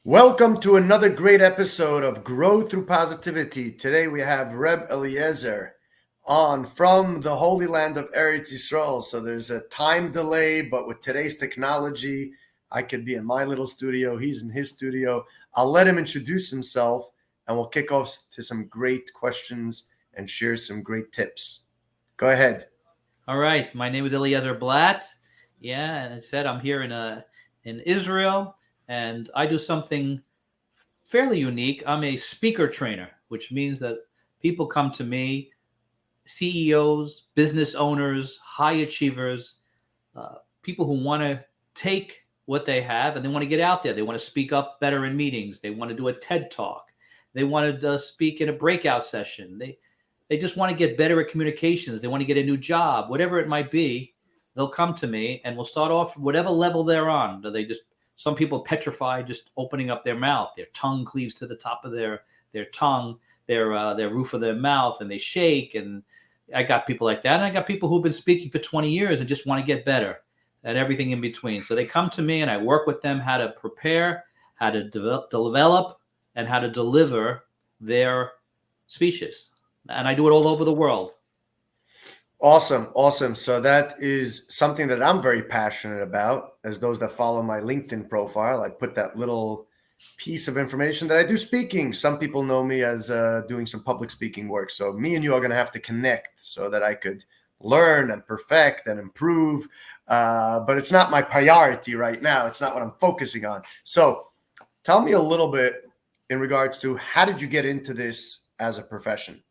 Welcome to another great episode of Grow Through Positivity. Today we have Reb Eliezer on from the Holy Land of Eretz Yisrael. So there's a time delay, but with today's technology, I could be in my little studio, he's in his studio. I'll let him introduce himself and we'll kick off to some great questions and share some great tips. Go ahead. All right, my name is Eliezer Blatt. Yeah, and I said I'm here in Israel, and I do something fairly unique. I'm a speaker trainer, which means that people come to me, CEOs, business owners, high achievers, people who want to take what they have and they want to get out there. They want to speak up better in meetings. They want to do a TED talk. They want to speak in a breakout session. They just want to get better at communications. They want to get a new job, whatever it might be. They'll come to me and we'll start off whatever level they're on. Some people petrified just opening up their mouth. Their tongue cleaves to the top of their tongue, their roof of their mouth, and they shake. And I got people like that. And I got people who've been speaking for 20 years and just want to get better at everything in between. So they come to me and I work with them how to prepare, how to develop, and how to deliver their speeches. And I do it all over the world. Awesome. So that is something that I'm very passionate about. As those that follow my LinkedIn profile, I put that little piece of information that I do speaking. Some people know me as doing some public speaking work. So me and you are going to have to connect so that I could learn and perfect and improve. But it's not my priority right now. It's not what I'm focusing on. So tell me a little bit in regards to how did you get into this as a profession?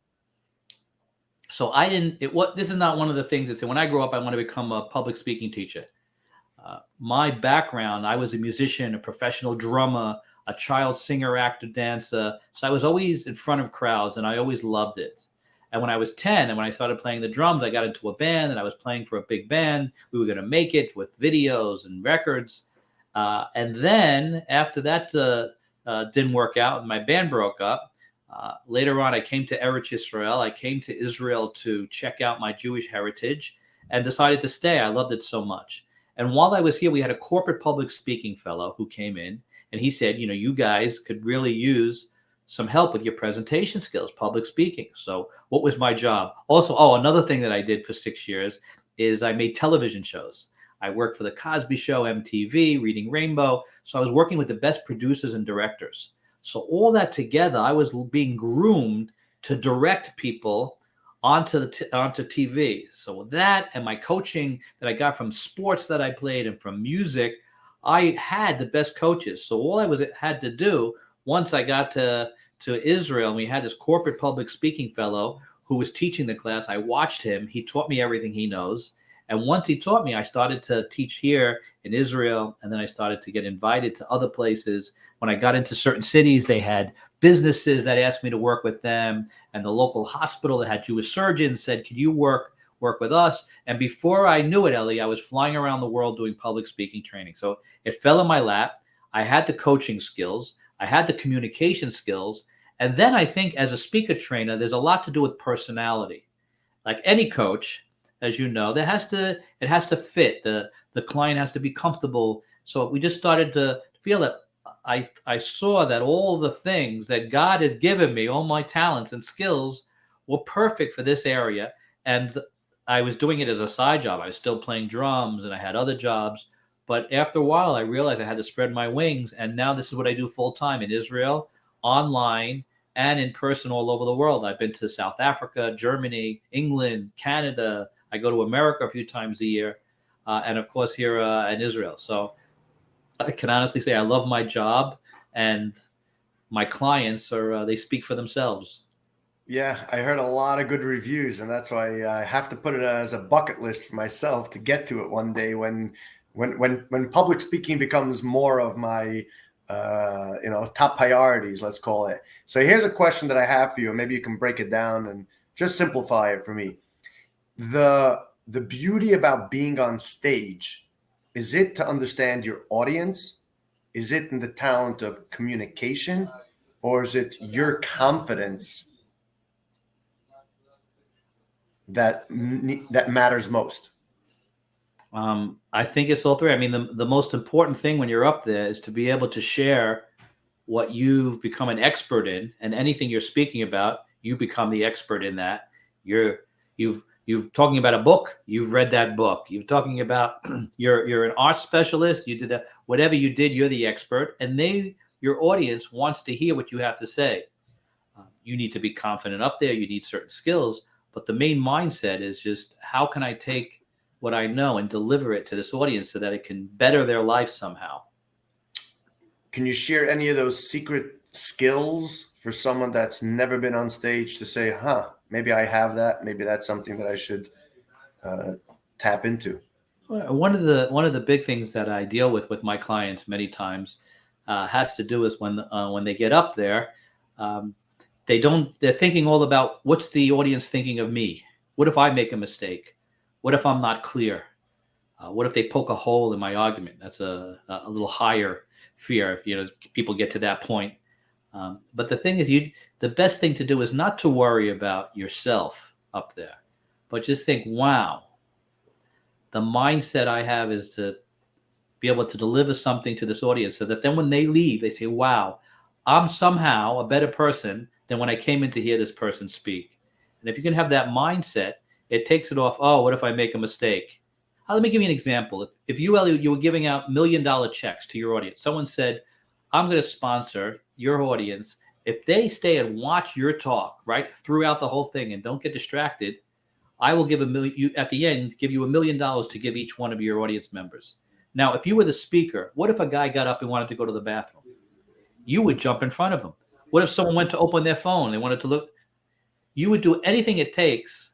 So this is not one of the things that say, when I grow up, I want to become a public speaking teacher. My background, I was a musician, a professional drummer, a child singer, actor, dancer. So I was always in front of crowds and I always loved it. And when I was 10 and when I started playing the drums, I got into a band and I was playing for a big band. We were going to make it with videos and records. And then after that didn't work out and my band broke up, later on, I came to Eretz Yisrael. I came to Israel to check out my Jewish heritage and decided to stay. I loved it so much. And while I was here, we had a corporate public speaking fellow who came in and he said, you guys could really use some help with your presentation skills, public speaking. So what was my job? Also, another thing that I did for 6 years is I made television shows. I worked for The Cosby Show, MTV, Reading Rainbow. So I was working with the best producers and directors. So all that together, I was being groomed to direct people onto TV. So with that and my coaching that I got from sports that I played and from music, I had the best coaches. So all I had to do once I got to Israel, and we had this corporate public speaking fellow who was teaching the class. I watched him. He taught me everything he knows. And once he taught me, I started to teach here in Israel, and then I started to get invited to other places. When I got into certain cities, they had businesses that asked me to work with them, and the local hospital that had Jewish surgeons said, "Could you work with us?" And before I knew it, Ellie, I was flying around the world doing public speaking training. So it fell in my lap. I had the coaching skills. I had the communication skills. And then I think as a speaker trainer, there's a lot to do with personality. Like any coach, as you know, it has to fit. The client has to be comfortable. So we just started to feel that I saw that all the things that God has given me, all my talents and skills were perfect for this area. And I was doing it as a side job. I was still playing drums and I had other jobs. But after a while, I realized I had to spread my wings. And now this is what I do full time in Israel, online, and in person all over the world. I've been to South Africa, Germany, England, Canada. I go to America a few times a year. And of course here in Israel. So I can honestly say I love my job, and my clients they speak for themselves. Yeah, I heard a lot of good reviews, and that's why I have to put it as a bucket list for myself to get to it one day when public speaking becomes more of my top priorities, let's call it. So here's a question that I have for you, and maybe you can break it down and just simplify it for me. The beauty about being on stage, is it to understand your audience? Is it in the talent of communication? Or is it your confidence that matters most? I think it's all three. I mean, the most important thing when you're up there is to be able to share what you've become an expert in, and anything you're speaking about, you become the expert in that. You've talking about a book, you've read that book. You're talking about you're an art specialist, you did that. Whatever you did, you're the expert, and your audience wants to hear what you have to say. You need to be confident up there. You need certain skills, but the main mindset is just how can I take what I know and deliver it to this audience so that it can better their life somehow. Can you share any of those secret skills for someone that's never been on stage to say, maybe I have that. Maybe that's something that I should tap into? One of the big things that I deal with my clients many times has to do is when they get up there, they're thinking all about what's the audience thinking of me? What if I make a mistake? What if I'm not clear? What if they poke a hole in my argument? That's a little higher fear if people get to that point. But the thing is, the best thing to do is not to worry about yourself up there, but just think, wow, the mindset I have is to be able to deliver something to this audience so that then when they leave, they say, wow, I'm somehow a better person than when I came in to hear this person speak. And if you can have that mindset, it takes it off. Oh, what if I make a mistake? Let me give you an example. If you, Elliot, you were giving out $1 million checks to your audience, someone said, I'm going to sponsor your audience. If they stay and watch your talk right throughout the whole thing and don't get distracted, I will give at the end, give you $1 million to give each one of your audience members. Now, if you were the speaker, what if a guy got up and wanted to go to the bathroom? You would jump in front of him. What if someone went to open their phone? They wanted to look. You would do anything it takes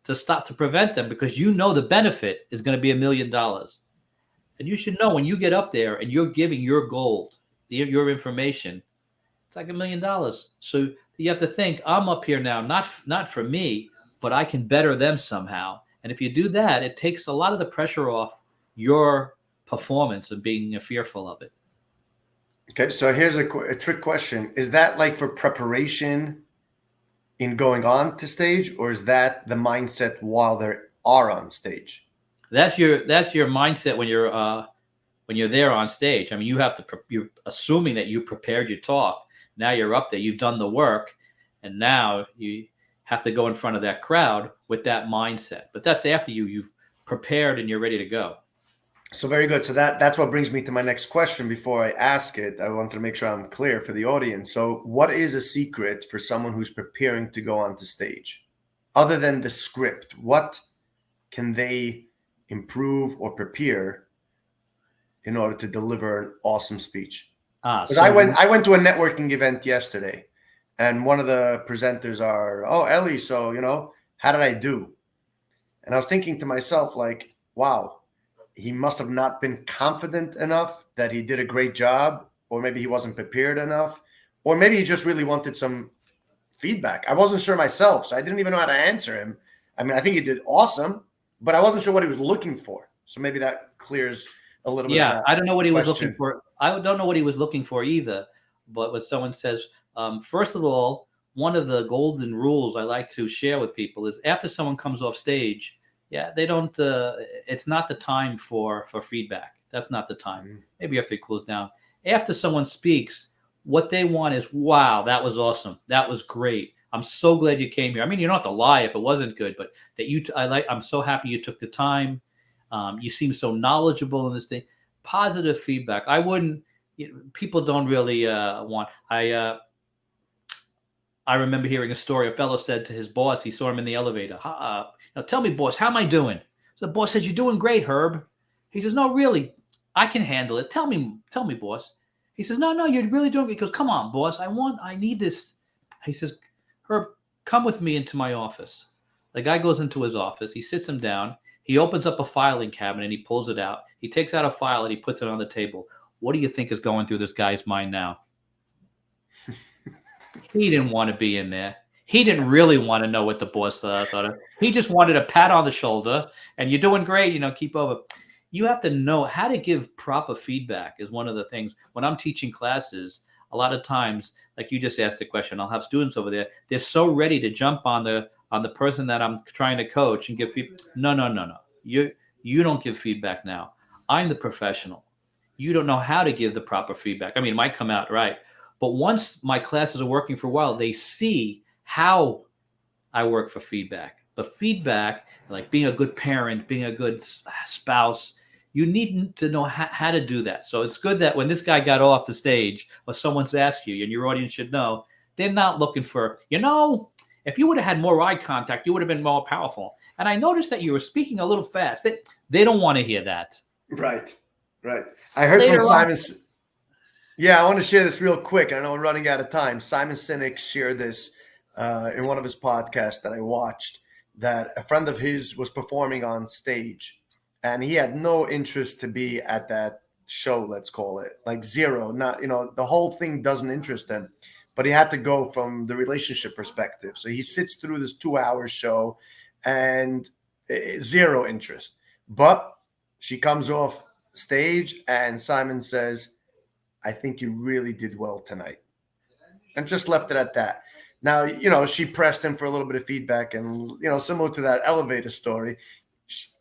to prevent them because you know the benefit is going to be $1 million. And you should know when you get up there and you're giving your gold, your information, it's like $1 million. So you have to think, I'm up here now, not for me, but I can better them somehow. And if you do that, it takes a lot of the pressure off your performance of being fearful of it. Okay, so here's a trick question. Is that like for preparation in going on to stage, or is that the mindset while they are on stage? That's your mindset when you're there on stage. I mean, you're assuming that you prepared your talk. Now you're up there, you've done the work, and now you have to go in front of that crowd with that mindset. But that's after you've prepared and you're ready to go. So very good. So that's what brings me to my next question. Before I ask it, I want to make sure I'm clear for the audience. So what is a secret for someone who's preparing to go onto stage? Other than the script, what can they improve or prepare in order to deliver an awesome speech? Because I went to a networking event yesterday, and one of the presenters are, Ellie, so, how did I do? And I was thinking to myself, like, wow, he must have not been confident enough that he did a great job, or maybe he wasn't prepared enough, or maybe he just really wanted some feedback. I wasn't sure myself, so I didn't even know how to answer him. I mean, I think he did awesome, but I wasn't sure what he was looking for. So maybe that clears a little bit. Yeah, I don't know what he was looking for. I don't know what he was looking for either. But when someone says, first of all, one of the golden rules I like to share with people is after someone comes off stage, they don't. It's not the time for feedback. That's not the time. Maybe after it cools down. After someone speaks, what they want is, wow, that was awesome. That was great. I'm so glad you came here. I mean, you don't have to lie if it wasn't good, but I'm so happy you took the time. You seem so knowledgeable in this thing. Positive feedback. I wouldn't. People don't really want. I remember hearing a story. A fellow said to his boss, he saw him in the elevator. Now tell me, boss, how am I doing? So the boss said, you're doing great, Herb. He says, no, really, I can handle it. Tell me, boss. He says, no, you're really doing it. He goes, come on, boss. I need this. He says, Herb, come with me into my office. The guy goes into his office. He sits him down. He opens up a filing cabinet and he pulls it out. He takes out a file and he puts it on the table. What do you think is going through this guy's mind now? He didn't want to be in there. He didn't really want to know what the boss thought of. He just wanted a pat on the shoulder and you're doing great, keep over. You have to know how to give proper feedback is one of the things. When I'm teaching classes, a lot of times, like you just asked the question, I'll have students over there. They're so ready to jump on the person that I'm trying to coach and give feedback. No. You don't give feedback now. I'm the professional. you don't know how to give the proper feedback. I mean, it might come out right, but once my classes are working for a while, they see how I work for feedback. But feedback, like being a good parent, being a good spouse, you need to know how to do that. So it's good that when this guy got off the stage or someone's asked you, and your audience should know, they're not looking for, if you would have had more eye contact, you would have been more powerful. And I noticed that you were speaking a little fast. They don't want to hear that. Right. I heard from Simon. Yeah, I want to share this real quick. I know we're running out of time. Simon Sinek shared this in one of his podcasts that I watched, that a friend of his was performing on stage and he had no interest to be at that show, let's call it, like zero. Not, the whole thing doesn't interest him, but he had to go from the relationship perspective. So he sits through this 2-hour show and zero interest. But she comes off stage and Simon says, I think you really did well tonight. And just left it at that. Now, she pressed him for a little bit of feedback and, similar to that elevator story,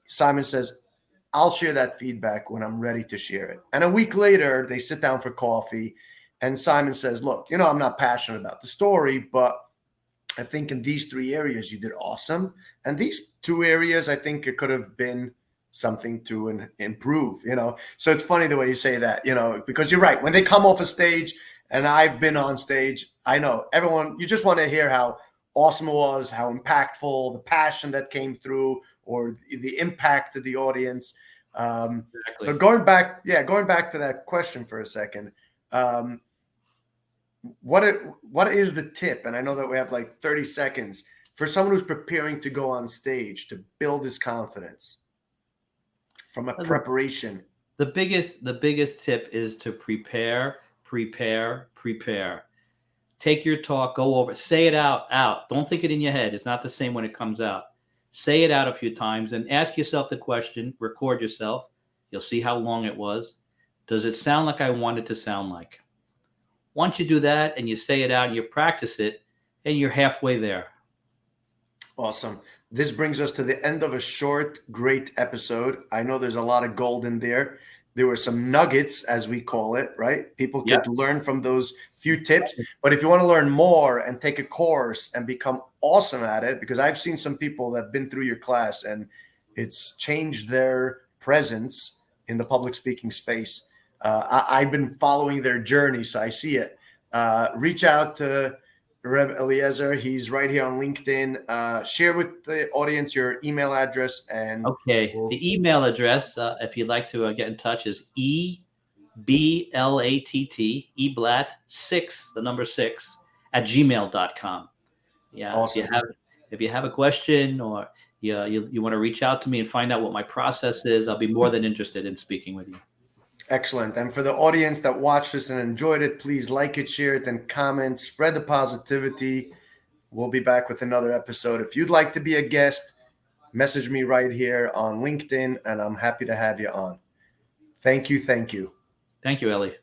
Simon says, I'll share that feedback when I'm ready to share it. And a week later, they sit down for coffee and Simon says, look, I'm not passionate about the story, but I think in these 3 areas you did awesome. And these 2 areas, I think it could have been something to improve, So it's funny the way you say that, because you're right. When they come off a stage, and I've been on stage, I know everyone, you just want to hear how awesome it was, how impactful, the passion that came through, or the impact to the audience. Exactly. So going back to that question for a second, what is the tip? And I know that we have like 30 seconds for someone who's preparing to go on stage to build his confidence from a preparation. The biggest tip is to prepare. Take your talk, go over, say it out. Don't think it in your head. It's not the same when it comes out. Say it out a few times and ask yourself the question, record yourself. You'll see how long it was. Does it sound like I want it to sound like? Once you do that and you say it out and you practice it, and you're halfway there. Awesome. This brings us to the end of a short, great episode. I know there's a lot of gold in there. There were some nuggets, as we call it, right? People could learn from those few tips. But if you want to learn more and take a course and become awesome at it, because I've seen some people that have been through your class and it's changed their presence in the public speaking space. I've been following their journey, so I see it. Reach out to Reb Eliezer. He's right here on LinkedIn. Share with the audience your email address. And the email address, if you'd like to get in touch, is EBLATT, Eblatt 6, the number 6, @gmail.com. Yeah. Awesome. If you have a question or you want to reach out to me and find out what my process is, I'll be more than interested in speaking with you. Excellent. And for the audience that watched this and enjoyed it, please like it, share it, and comment. Spread the positivity. We'll be back with another episode. If you'd like to be a guest, message me right here on LinkedIn, and I'm happy to have you on. Thank you. Thank you, Ellie.